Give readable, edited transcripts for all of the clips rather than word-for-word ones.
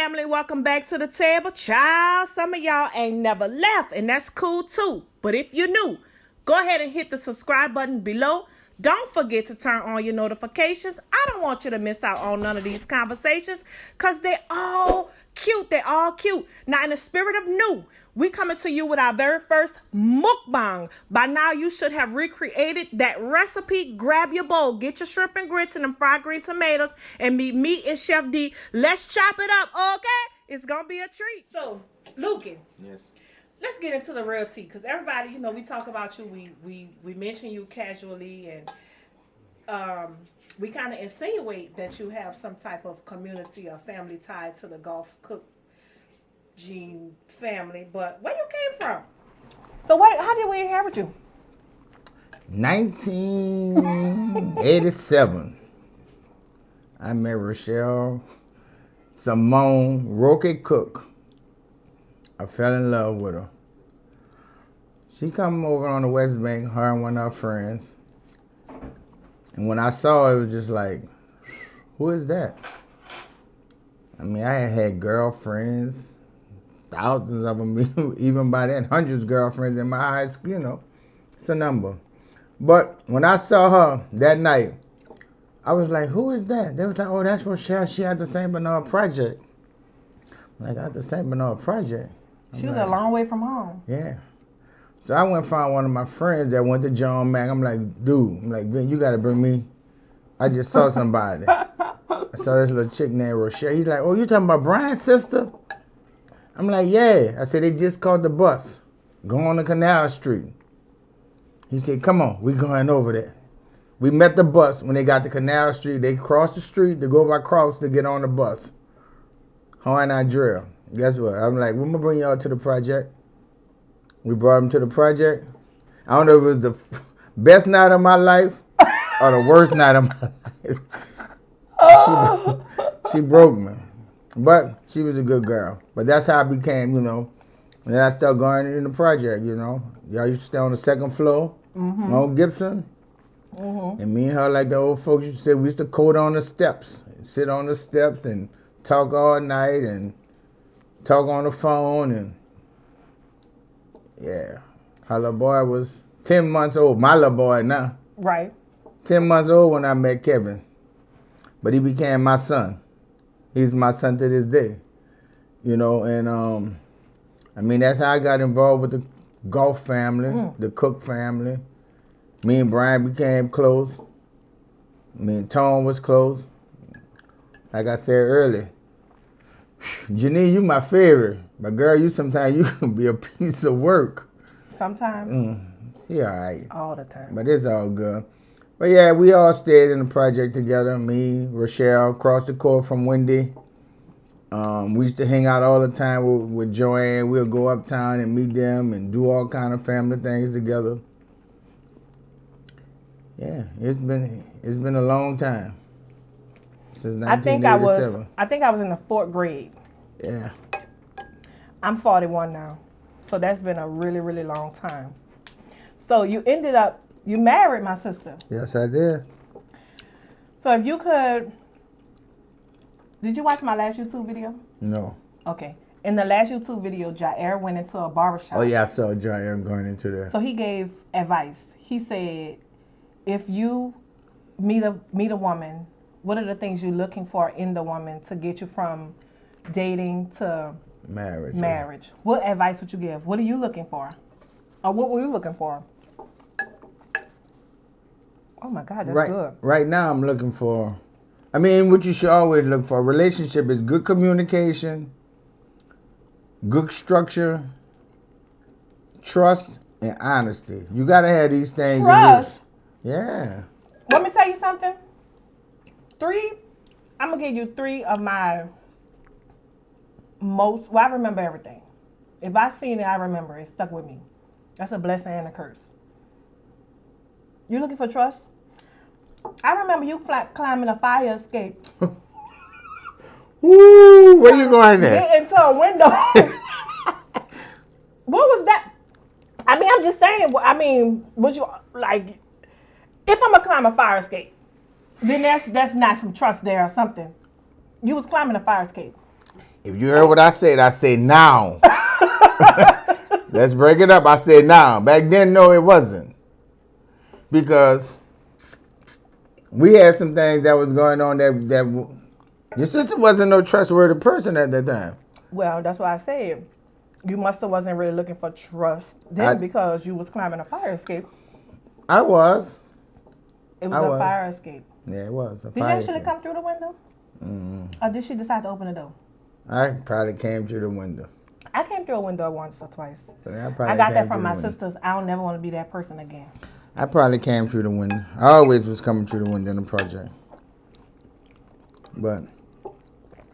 family, welcome back to the table. Child, some of y'all ain't never left, and that's cool too. But if you're new, go ahead and hit the subscribe button below. Don't forget to turn on your notifications. I don't want you to miss out on none of these conversations because they're all cute. They're all cute. Now, in the spirit of new, we coming to you with our very first mukbang. By now, you should have recreated that recipe. Grab your bowl, get your shrimp and grits and them fried green tomatoes, and meet me and Chef D. Let's chop it up, okay? It's going to be a treat. So, Lukie. Yes. Let's get into the real tea, because everybody, we talk about you. We mention you casually, and we kind of insinuate that you have some type of community or family tied to the Gulf Cook gene family. But where you came from? So how did we inherit you? 1987. I met Rochelle Simone Roque Cook. I fell in love with her. She come over on the West Bank, her and one of her friends. And when I saw her, it was just like, who is that? I mean, I had girlfriends, thousands of them, even by then, hundreds of girlfriends in my high school, it's a number. But when I saw her that night, I was like, who is that? They was like, oh, that's Rochelle. She had the St. Bernard Project. I'm like, at the St. Bernard Project? She was a long way from home. Yeah. So I went and found one of my friends that went to John Mack. I'm like, dude, Vin, you got to bring me. I just saw somebody. I saw this little chick named Rochelle. He's like, oh, you talking about Brian's sister? I'm like, yeah. I said, they just caught the bus. Go on to Canal Street. He said, come on, we going over there. We met the bus when they got to Canal Street. They crossed the street to go across to get on the bus. Her and I drill. Guess what? I'm like, we're going to bring y'all to the project. We brought him to the project. I don't know if it was the best night of my life or the worst night of my life. She broke me. But she was a good girl. But that's how I became, And then I started going in the project, Y'all used to stay on the second floor on Gibson. Mm-hmm. And me and her, like the old folks used to say, we used to code on the steps. Sit on the steps and talk all night and talk on the phone. And yeah, her little boy was 10 months old. My little boy now. Right. 10 months old when I met Kevin. But he became my son. He's my son to this day. And I mean, that's how I got involved with the Gulf family, the Cook family. Me and Brian became close. Me and Tom was close. Like I said earlier, Janine, you my favorite. But girl, sometimes you can be a piece of work. Sometimes. She all right. All the time. But it's all good. But yeah, we all stayed in the project together. Me, Rochelle, across the court from Wendy. We used to hang out all the time with Joanne. We'll go uptown and meet them and do all kind of family things together. Yeah, it's been a long time. Since 1987. I think I was in the 4th grade. Yeah. I'm 41 now. So that's been a really, really long time. So you married my sister. Yes, I did. So if you could, did you watch my last YouTube video? No. Okay. In the last YouTube video, Jair went into a barbershop. Oh yeah, I saw Jair going into there. So he gave advice. He said, if you meet a woman, what are the things you're looking for in the woman to get you from dating to marriage? What advice would you give? What are you looking for? Or what were you looking for? Oh my God, that's good. Right now I'm looking for, what you should always look for. A relationship is good communication, good structure, trust, and honesty. You got to have these things. Trust? Yeah. Let me tell you something. I'm going to give you 3 of my I remember everything. If I seen it, I remember it. It stuck with me. That's a blessing and a curse. You looking for trust? I remember you climbing a fire escape. Woo! Where you going there? Get into a window. What was that? I'm just saying. Was you like? If I'm gonna climb a fire escape, then that's not some trust there or something. You was climbing a fire escape. If you heard what I said now. Let's break it up. I said now. Back then, no, it wasn't. Because we had some things that was going on that your sister wasn't no trustworthy person at that time. Well, that's why I said you must have wasn't really looking for trust then because you was climbing a fire escape. I was. It was a fire escape. Yeah, it was. Did you actually come through the window? Or did she decide to open the door? I probably came through the window. I came through a window once or twice. I got that from my sisters. I don't never want to be that person again. I probably came through the window. I always was coming through the window in the project. But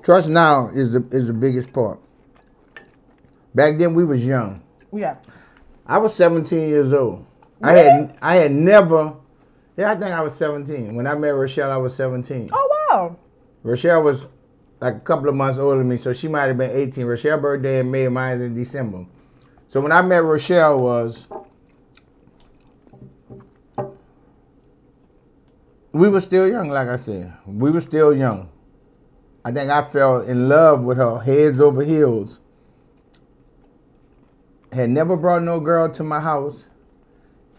trust now is the biggest part. Back then we was young. Yeah. I was 17 years old. Really? I had never. Yeah, I think I was 17 when I met Rochelle. I was 17. Oh wow. Rochelle was like a couple of months older than me, so she might have been 18. Rochelle's birthday in May, mine in December. So when I met Rochelle we were still young, like I said. We were still young. I think I fell in love with her, heads over heels. Had never brought no girl to my house.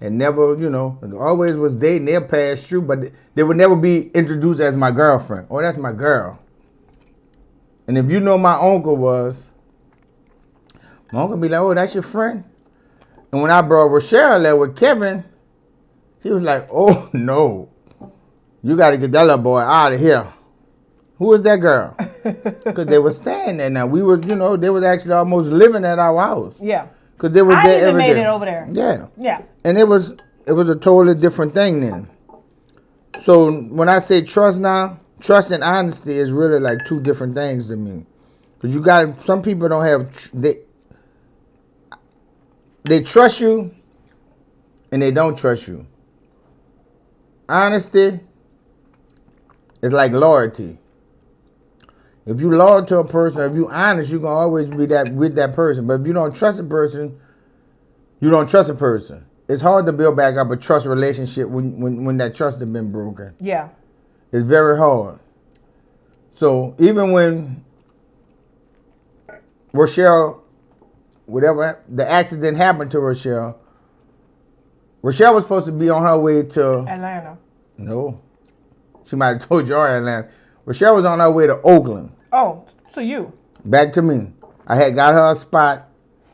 Had never, always was dating. They'll pass through, but they would never be introduced as my girlfriend. Oh, that's my girl. And if you know my uncle be like, oh, that's your friend? And when I brought Rochelle there with Kevin, he was like, oh, no. You got to get that little boy out of here. Who is that girl? Because they were staying there now. We was, they was actually almost living at our house. Yeah. Because they was there every day. I even made it over there. Yeah. Yeah. And it was a totally different thing then. So when I say trust now, trust and honesty is really like two different things to me. Because some people don't have, they trust you and they don't trust you. Honesty is like loyalty. If you loyal to a person, if you honest, you're going to always be with that person. But if you don't trust a person, you don't trust a person. It's hard to build back up a trust relationship when that trust has been broken. Yeah. It's very hard. So even when Rochelle, whatever, the accident happened to Rochelle was supposed to be on her way to Atlanta. No. She might have told you or Atlanta. Rochelle was on her way to Oakland. Oh, to you. Back to me. I had got her a spot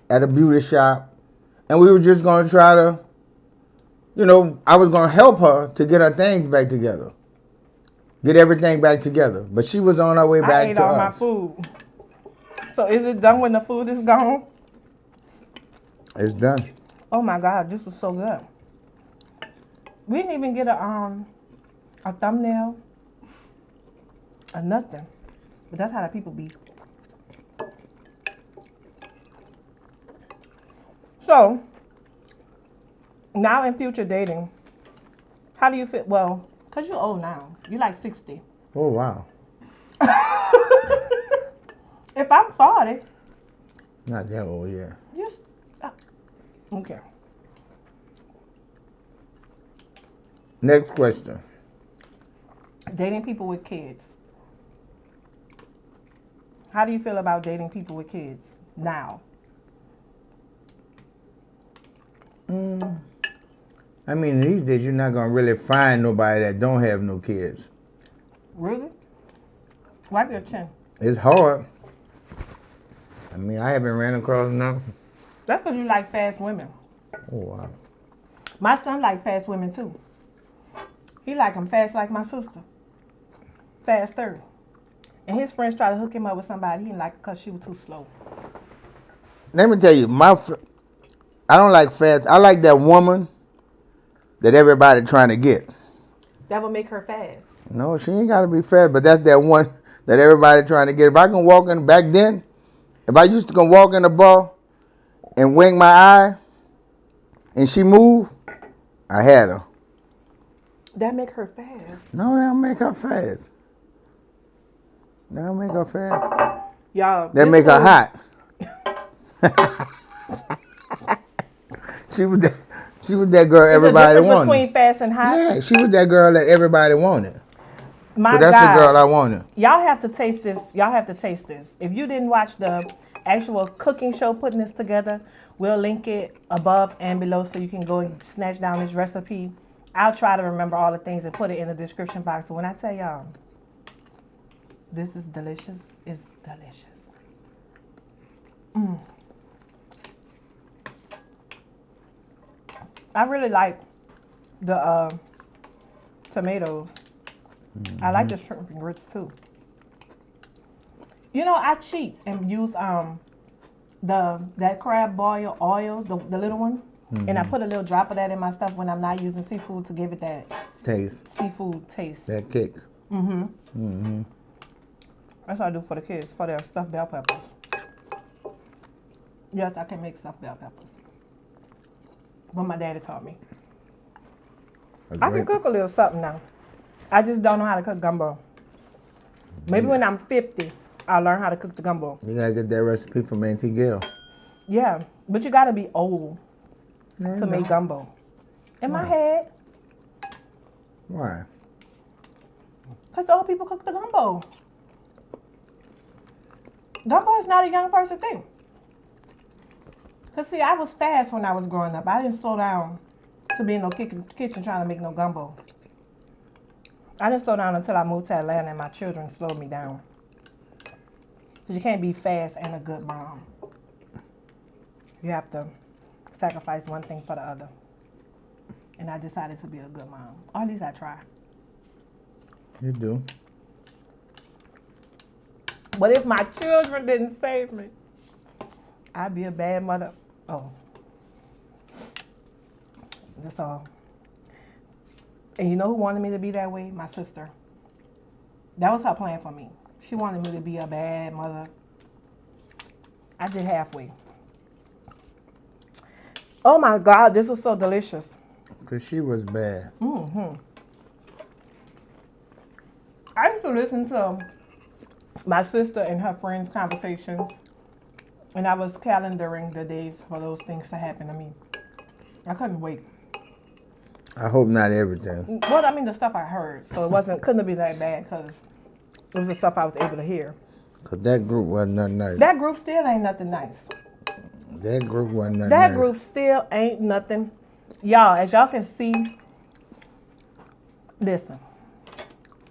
at a beauty shop, and we were just going to try to, I was going to help her to get her things back together. Get everything back together. But she was on her way back to us. I ate all my food. So is it done when the food is gone? It's done. Oh my God, this was so good. We didn't even get a thumbnail or nothing. But that's how the people be. So, now in future dating, how do you feel? Well, because you're old now. You're like 60. Oh, wow. If I'm 40. Not that old, yeah. Yes. Okay. Next question. Dating people with kids. How do you feel about dating people with kids now? I mean, these days you're not going to really find nobody that don't have no kids. Really? Wipe your chin. It's hard. I mean, I haven't ran across none. That's because you like fast women. Oh, wow. My son like fast women, too. He like them fast like my sister. Faster. And his friends try to hook him up with somebody he didn't like because she was too slow. Let me tell you, I don't like fast. I like that woman that everybody trying to get. That would make her fast. No, she ain't got to be fast, but that's that one that everybody trying to get. If I can walk in, back then, if I used to go walk in the bar and wink my eye and she moved, I had her. That make her fast. No, that don't make her fast. That don't make her fast. Y'all. That make her hot. She was that girl everybody wanted. Between fast and hot? Yeah, she was that girl that everybody wanted. My So that's God. the girl I wanted. Y'all have to taste this. Y'all have to taste this. If you didn't watch the actual cooking show putting this together, we'll link it above and below so you can go and snatch down this recipe. I'll try to remember all the things and put it in the description box. But when I tell y'all, this is delicious. It's delicious. I really like the tomatoes. I like the shrimp and grits too. You know, I cheat and use that crab boil oil, the little one, and I put a little drop of that in my stuff when I'm not using seafood to give it that Taste. seafood taste. That kick. That's what I do for the kids, for their stuffed bell peppers. Yes, I can make stuffed bell peppers. What my daddy taught me. I can cook a little something now. I just don't know how to cook gumbo. Maybe when I'm 50, I'll learn how to cook the gumbo. You gotta get that recipe from Auntie Gail. Yeah, but you gotta be old to make gumbo. In my head, Why? because the old people cook the gumbo. Gumbo is not a young person thing. Because, see, I was fast when I was growing up. I didn't slow down to be in no kitchen trying to make no gumbo. I didn't slow down until I moved to Atlanta and my children slowed me down. Because you can't be fast and a good mom. You have to sacrifice one thing for the other. And I decided to be a good mom. Or at least I try. You do. But if my children didn't save me, I'd be a bad mother. Oh. That's all. And you know who wanted me to be that way? My sister. That was her plan for me. She wanted me to be a bad mother. I did halfway. Oh my God, this was so delicious. Because she was bad. I used to listen to my sister and her friends' conversations, and I was calendaring the days for those things to happen to me. I couldn't wait. I hope not everything. Well, I mean, the stuff I heard, so it couldn't be that bad because it was the stuff I was able to hear. Because that group wasn't nothing nice. That group still ain't nothing nice. That group wasn't nothing That nice. group still ain't nothing. Y'all, as y'all can see, listen,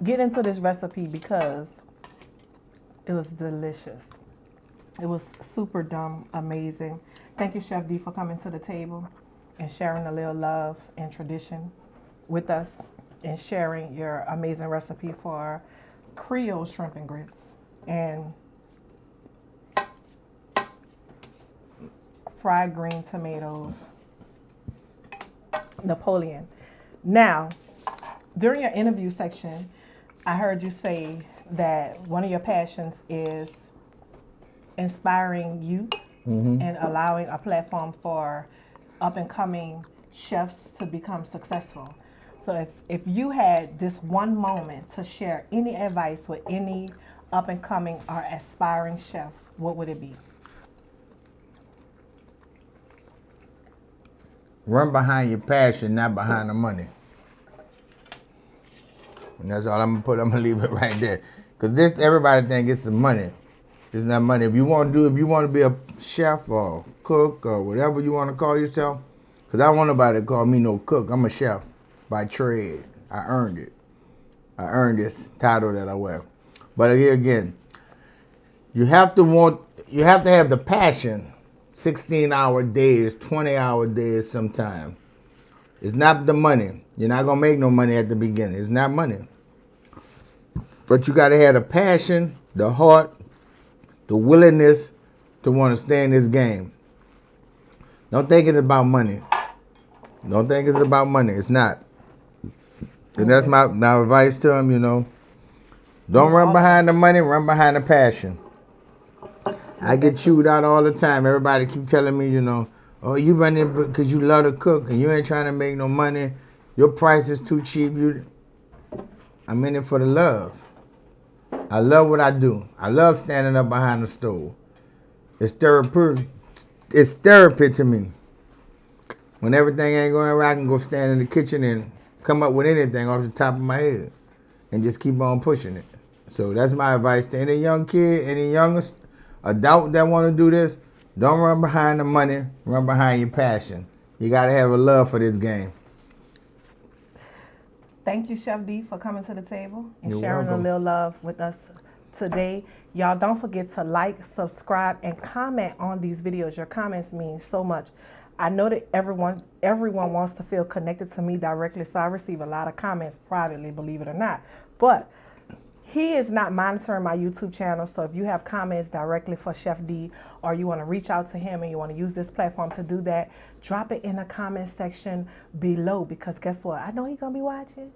get into this recipe because it was delicious. It was super dumb, amazing. Thank you, Chef D, for coming to the table and sharing a little love and tradition with us and sharing your amazing recipe for Creole shrimp and grits and fried green tomatoes, Napoleon. Now, during your interview section, I heard you say that one of your passions is inspiring youth and allowing a platform for up-and-coming chefs to become successful. So if you had this one moment to share any advice with any up-and-coming or aspiring chef, what would it be? Run behind your passion, not behind the money. And that's all I'm going to leave it right there. Because everybody think it's the money. It's not money. If you want to be a chef or cook or whatever you want to call yourself, because I don't want nobody to call me no cook. I'm a chef by trade. I earned it. I earned this title that I wear. But here again, you have to have the passion. 16-hour days, 20-hour days sometimes. It's not the money. You're not going to make no money at the beginning. It's not money. But you got to have the passion, the heart, the willingness to want to stay in this game. Don't think it's about money. Don't think it's about money. It's not. And that's my advice to him, Don't run behind the money, run behind the passion. I get chewed out all the time. Everybody keep telling me, oh, you running because you love to cook and you ain't trying to make no money. Your price is too cheap. I'm in it for the love. I love what I do. I love standing up behind the stove. It's therapy. It's therapy to me. When everything ain't going right, I can go stand in the kitchen and come up with anything off the top of my head. and just keep on pushing it. So that's my advice to any young kid, any young adult that want to do this. Don't run behind the money, run behind your passion. You got to have a love for this game. Thank you, Chef D, for coming to the table and You're sharing welcome. a little love with us today. Y'all don't forget to like, subscribe, and comment on these videos. Your comments mean so much. I know that everyone wants to feel connected to me directly, so I receive a lot of comments privately, believe it or not. But he is not monitoring my YouTube channel, so if you have comments directly for Chef D or you want to reach out to him and you want to use this platform to do that, drop it in the comment section below, because guess what? I know he's going to be watching.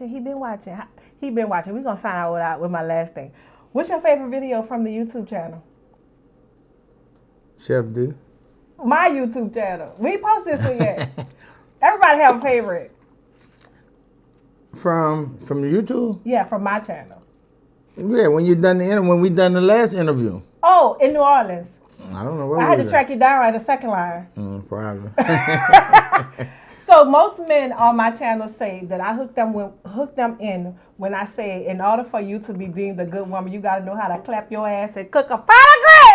He been watching. We're going to sign out with my last thing. What's your favorite video from the YouTube channel? Chef D. My YouTube channel. We ain't post this one yet. Everybody have a favorite. From the YouTube? Yeah, from my channel. Yeah, when we done the last interview. Oh, in New Orleans. I don't know what I had to track you down at the second line. Probably. So most men on my channel say that I hook them in when I say, in order for you to be deemed a good woman, you got to know how to clap your ass and cook a pot of grits.